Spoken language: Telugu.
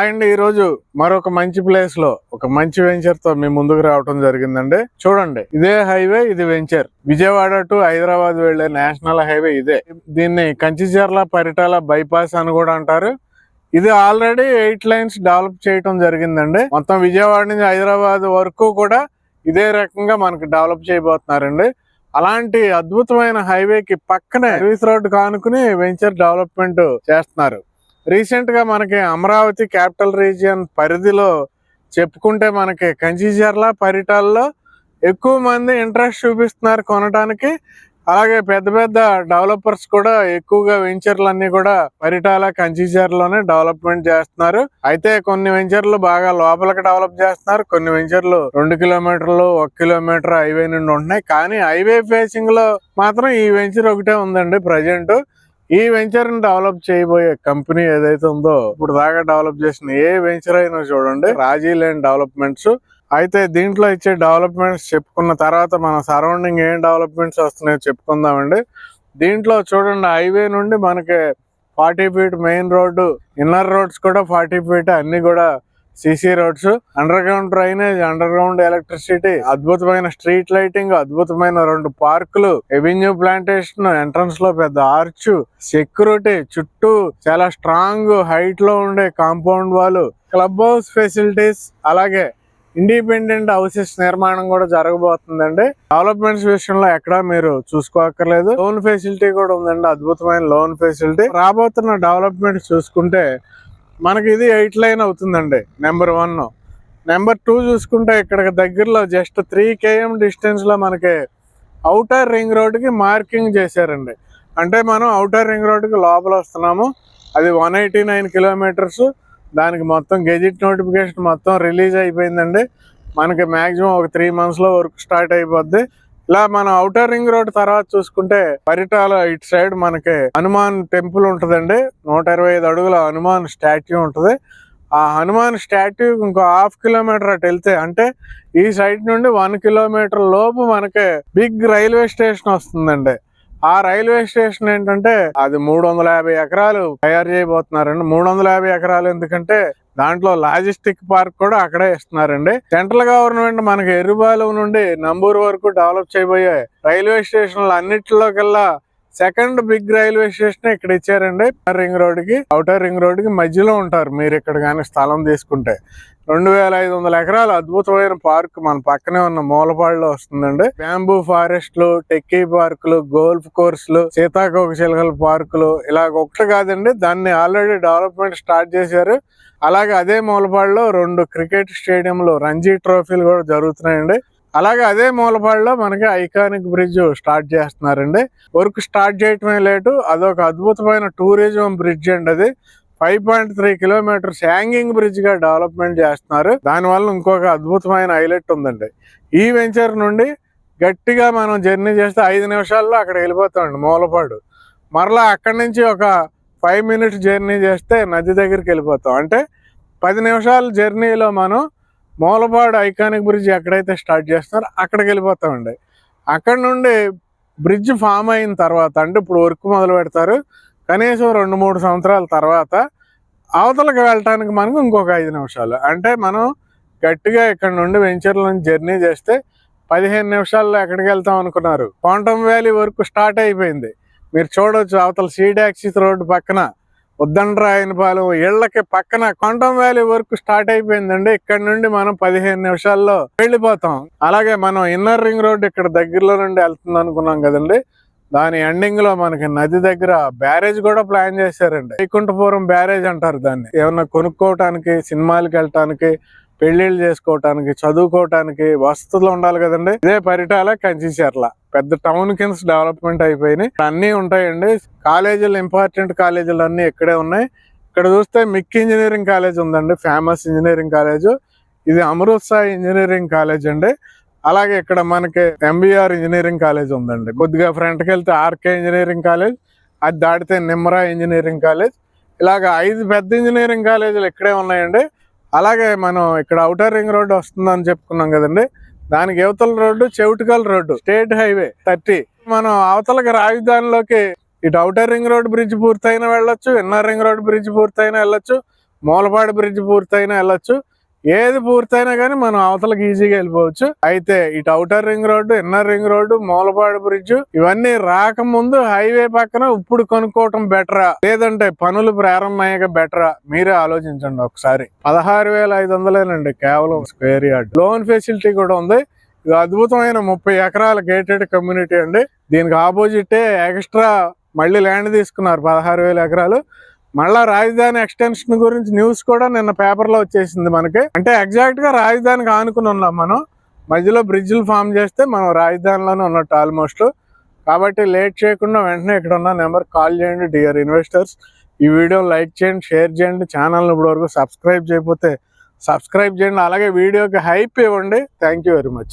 అండ్ ఈ రోజు మరొక మంచి ప్లేస్ లో ఒక మంచి వెంచర్ తో మీ ముందుకు రావడం జరిగిందండి. చూడండి, ఇదే హైవే, ఇది వెంచర్. విజయవాడ టు హైదరాబాద్ వెళ్లే నేషనల్ హైవే ఇదే. దీన్ని కంచిచర్ల పరిటాల బైపాస్ అని కూడా అంటారు. ఇది ఆల్రెడీ 8 లైన్స్ డెవలప్ చేయడం జరిగిందండి. మొత్తం విజయవాడ నుంచి హైదరాబాద్ వరకు కూడా ఇదే రకంగా మనకి డెవలప్ చేయబోతున్నారండి. అలాంటి అద్భుతమైన హైవేకి పక్కనే సర్వీస్ రోడ్ కానుకుని వెంచర్ డెవలప్మెంట్ చేస్తున్నారు. రీసెంట్ గా మనకి అమరావతి క్యాపిటల్ రీజియన్ పరిధిలో చెప్పుకుంటే మనకి కంచిచర్ల పరిటాల్లో ఎక్కువ మంది ఇంట్రెస్ట్ చూపిస్తున్నారు కొనడానికి. అలాగే పెద్ద పెద్ద డెవలపర్స్ కూడా ఎక్కువగా వెంచర్లన్నీ కూడా పరిటాల కంచిచర్లలోనే డెవలప్మెంట్ చేస్తున్నారు. అయితే కొన్ని వెంచర్లు బాగా లోపలికి డెవలప్ చేస్తున్నారు, కొన్ని వెంచర్లు 2 కిలోమీటర్లు 1 కిలోమీటర్ హైవే నుండి ఉంటున్నాయి. కానీ హైవే ఫేసింగ్ లో మాత్రం ఈ వెంచర్ ఒకటే ఉందండి ప్రజెంట్. ఈ వెంచర్ ని డెవలప్ చేయబోయే కంపెనీ ఏదైతే ఉందో, ఇప్పుడు దాకా డెవలప్ చేసిన ఏ వెంచర్ అయినా చూడండి రాజీ లేని డెవలప్మెంట్స్. అయితే దీంట్లో ఇచ్చే డెవలప్మెంట్స్ చెప్పుకున్న తర్వాత మన సరౌండింగ్ ఏం డెవలప్మెంట్స్ వస్తున్నాయో చెప్పుకుందామండి. దీంట్లో చూడండి, హైవే నుండి మనకి 40 feet main road, inner roads కూడా 40 ఫీట్, అన్ని కూడా CC roads, under ground drainage, under ground electricity, అద్భుతమైన స్ట్రీట్ లైటింగ్, అద్భుతమైన 2 పార్కులు, ఎవెన్యూ ప్లాంటేషన్, ఎంట్రన్స్ లో పెద్ద ఆర్చ్, సెక్యూరిటీ, చుట్టూ చాలా స్ట్రాంగ్ హైట్ లో ఉండే compound wall, club house facilities, అలాగే ఇండిపెండెంట్ హౌసెస్ నిర్మాణం కూడా జరగబోతుందండి. డెవలప్మెంట్స్ విషయంలో ఎక్కడా మీరు చూసుకోక్కర్లేదు. లోన్ ఫెసిలిటీ కూడా ఉందండి, అద్భుతమైన లోన్ ఫెసిలిటీ. రాబోతున్న డెవలప్మెంట్ చూసుకుంటే మనకి ఇది 8 లైన్ అవుతుందండి, నెంబర్ 1. నెంబర్ 2 చూసుకుంటే ఇక్కడ దగ్గరలో జస్ట్ 3 km డిస్టెన్స్ లో మనకి ఔటర్ రింగ్ రోడ్ కి మార్కింగ్ చేశారండి. అంటే మనం ఔటర్ రింగ్ రోడ్ కి లోపల వస్తున్నాము. అది 189 కిలోమీటర్స్. దానికి మొత్తం గెజిట్ నోటిఫికేషన్ మొత్తం రిలీజ్ అయిపోయిందండి. మనకి మాక్సిమం ఒక 3 months లో వర్క్ స్టార్ట్ అయిపోద్ది. ఇలా మనం ఔటర్ రింగ్ రోడ్ తర్వాత చూసుకుంటే పరిటాల ఇటు సైడ్ మనకి హనుమాన్ టెంపుల్ ఉంటదండి. 125 అడుగుల హనుమాన్ స్టాట్యూ ఉంటది. ఆ హనుమాన్ స్టాట్యూ ఇంకో 1/2 కిలోమీటర్ అటు వెళ్తే, అంటే ఈ సైడ్ నుండి 1 కిలోమీటర్ లోపు మనకి బిగ్ రైల్వే స్టేషన్ వస్తుందండి. ఆ రైల్వే స్టేషన్ ఏంటంటే అది 350 ఎకరాలు తయారు చేయబోతున్నారండి. 350 ఎకరాలు ఎందుకంటే దాంట్లో లాజిస్టిక్ పార్క్ కూడా అక్కడే ఇస్తున్నారండి. సెంట్రల్ గవర్నమెంట్ మనకి ఎర్రుబాలెం నుండి నంబూరు వరకు డెవలప్ చేయబోయే రైల్వే స్టేషన్లు అన్నిటిలోకెల్లా సెకండ్ బిగ్ రైల్వే స్టేషన్ ఇక్కడ ఇచ్చారండి. ఔటర్ రింగ్ రోడ్ కి మధ్యలో ఉంటారు మీరు ఇక్కడ కానీ స్థలం తీసుకుంటే. 2500 ఎకరాలు అద్భుతమైన పార్క్ మన పక్కనే ఉన్న మూలపాడులో వస్తుందండి. బ్యాంబూ ఫారెస్ట్లు, టెక్కీ పార్కులు, గోల్ఫ్ కోర్సులు, సీతాకోక చిలుకల పార్కులు, ఇలాగ ఒకటి కాదండి, దాన్ని ఆల్రెడీ డెవలప్మెంట్ స్టార్ట్ చేశారు. అలాగే అదే మూలపాడులో 2 క్రికెట్ స్టేడియంలు, రంజీ ట్రోఫీలు కూడా జరుగుతున్నాయండి. అలాగే అదే మూలపాడులో మనకి ఐకానిక్ బ్రిడ్జ్ స్టార్ట్ చేస్తున్నారండి. వర్క్ స్టార్ట్ చేయటమే లేటు, అదొక అద్భుతమైన టూరిజం బ్రిడ్జ్ అండి. అది 5.3 కిలోమీటర్స్ హ్యాంగింగ్ బ్రిడ్జ్ గా డెవలప్మెంట్ చేస్తున్నారు. దానివల్ల ఇంకొక అద్భుతమైన హైలైట్ ఉందండి. ఈ వెంచర్ నుండి గట్టిగా మనం జర్నీ చేస్తే 5 నిమిషాల్లో అక్కడ వెళ్ళిపోతామండి మూలపాడు. మరలా అక్కడి నుంచి ఒక 5 minutes జర్నీ చేస్తే నది దగ్గరికి వెళ్ళిపోతాం. అంటే 10 నిమిషాల జర్నీలో మనం మూలపాడు ఐకానిక్ బ్రిడ్జ్ ఎక్కడైతే స్టార్ట్ చేస్తున్నారో అక్కడికి వెళ్ళిపోతామండి. అక్కడ నుండి బ్రిడ్జ్ ఫామ్ అయిన తర్వాత, అంటే ఇప్పుడు వర్క్ మొదలు పెడతారు, కనీసం 2-3 సంవత్సరాల తర్వాత అవతలకి వెళ్ళటానికి మనకు ఇంకొక 5 నిమిషాలు. అంటే మనం గట్టిగా ఇక్కడ నుండి వెంచర్ల నుంచి జర్నీ చేస్తే 15 నిమిషాల్లో ఎక్కడికి వెళ్తాం అనుకున్నారు? క్వాంటమ్ వ్యాలీ వర్క్ స్టార్ట్ అయిపోయింది. మీరు చూడొచ్చు, అవతల సీడాక్సిస్ రోడ్డు పక్కన ఉద్దండరాయనపాలెం ఇళ్లకి పక్కన క్వాంటమ్ వ్యాలీ వర్క్ స్టార్ట్ అయిపోయిందండి. ఇక్కడ నుండి మనం 15 నిమిషాల్లో వెళ్ళిపోతాం. అలాగే మనం ఇన్నర్ రింగ్ రోడ్ ఇక్కడ దగ్గరలో నుండి వెళ్తుంది అనుకున్నాం కదండి, దాని ఎండింగ్ లో మనకి నది దగ్గర బ్యారేజ్ కూడా ప్లాన్ చేశారండి. వైకుంఠపురం బ్యారేజ్ అంటారు దాన్ని. ఏమన్నా కొనుక్కోవటానికి, సినిమాలకు వెళ్ళటానికి, పెళ్లిళ్ళు చేసుకోవటానికి, చదువుకోవటానికి వసతులు ఉండాలి కదండి. ఇదే పరిటాల కంచిచర్ల పెద్ద టౌన్ కింద డెవలప్మెంట్ అయిపోయినాయి. అన్నీ ఉంటాయండి. కాలేజీలు, ఇంపార్టెంట్ కాలేజీలు అన్నీ ఇక్కడే ఉన్నాయి. ఇక్కడ చూస్తే మిక్ ఇంజనీరింగ్ కాలేజ్ ఉందండి, ఫేమస్ ఇంజనీరింగ్ కాలేజ్. ఇది అమృత్ సాయి ఇంజనీరింగ్ కాలేజ్ అండి. అలాగే ఇక్కడ మనకి ఎంబీఆర్ ఇంజనీరింగ్ కాలేజ్ ఉందండి. కొద్దిగా ఫ్రంట్కి వెళ్తే ఆర్కే ఇంజనీరింగ్ కాలేజ్, అది దాటితే నిమ్రా ఇంజనీరింగ్ కాలేజ్. ఇలాగ 5 పెద్ద ఇంజనీరింగ్ కాలేజీలు ఇక్కడే ఉన్నాయండి. అలాగే మనం ఇక్కడ ఔటర్ రింగ్ రోడ్డు వస్తుందని చెప్పుకున్నాం కదండి, దానికి యువతల road Chevitikal road, state highway 30. మనం అవతలకి రాజధానిలోకి ఇటు ఔటర్ రింగ్ రోడ్ బ్రిడ్జ్ పూర్తయినా వెళ్ళొచ్చు, ఇన్నర్ రింగ్ రోడ్ బ్రిడ్జ్ పూర్తయినా వెళ్ళొచ్చు, మూలపాడు బ్రిడ్జ్ పూర్తయినా వెళ్ళొచ్చు. ఏది పూర్తయినా కానీ మనం అవతలకి ఈజీగా వెళ్ళిపోవచ్చు. అయితే ఇటు outer ring road, inner ring road, Mulapadu bridge ఇవన్నీ రాకముందు హైవే పక్కన ఇప్పుడు కొనుక్కోవటం బెటరా, లేదంటే పనులు ప్రారంభమయ్యాక బెటరా, మీరే ఆలోచించండి ఒకసారి. 16,500 కేవలం స్క్వేర్ యార్డ్. లోన్ ఫెసిలిటీ కూడా ఉంది. ఇది అద్భుతమైన 30 ఎకరాల గేటెడ్ కమ్యూనిటీ అండి. దీనికి ఆపోజిటే ఎక్స్ట్రా మళ్ళీ ల్యాండ్ తీసుకున్నారు 16,000 ఎకరాలు. మళ్ళా రాజధాని ఎక్స్టెన్షన్ గురించి న్యూస్ కూడా నిన్న పేపర్లో వచ్చేసింది మనకి. అంటే ఎగ్జాక్ట్ గా రాజధానికి ఆనుకుని ఉన్నాం మనం. మధ్యలో బ్రిడ్జ్లు ఫామ్ చేస్తే మనం రాజధానిలోనే ఉన్నట్టు ఆల్మోస్ట్. కాబట్టి లేట్ చేయకుండా వెంటనే ఇక్కడ ఉన్న నెంబర్ కాల్ చేయండి డియర్ ఇన్వెస్టర్స్. ఈ వీడియో లైక్ చేయండి, షేర్ చేయండి. ఛానల్ని ఇప్పటివరకు సబ్స్క్రైబ్ చేయకపోతే సబ్స్క్రైబ్ చేయండి. అలాగే వీడియోకి హైప్ ఇవ్వండి. Thank you very much.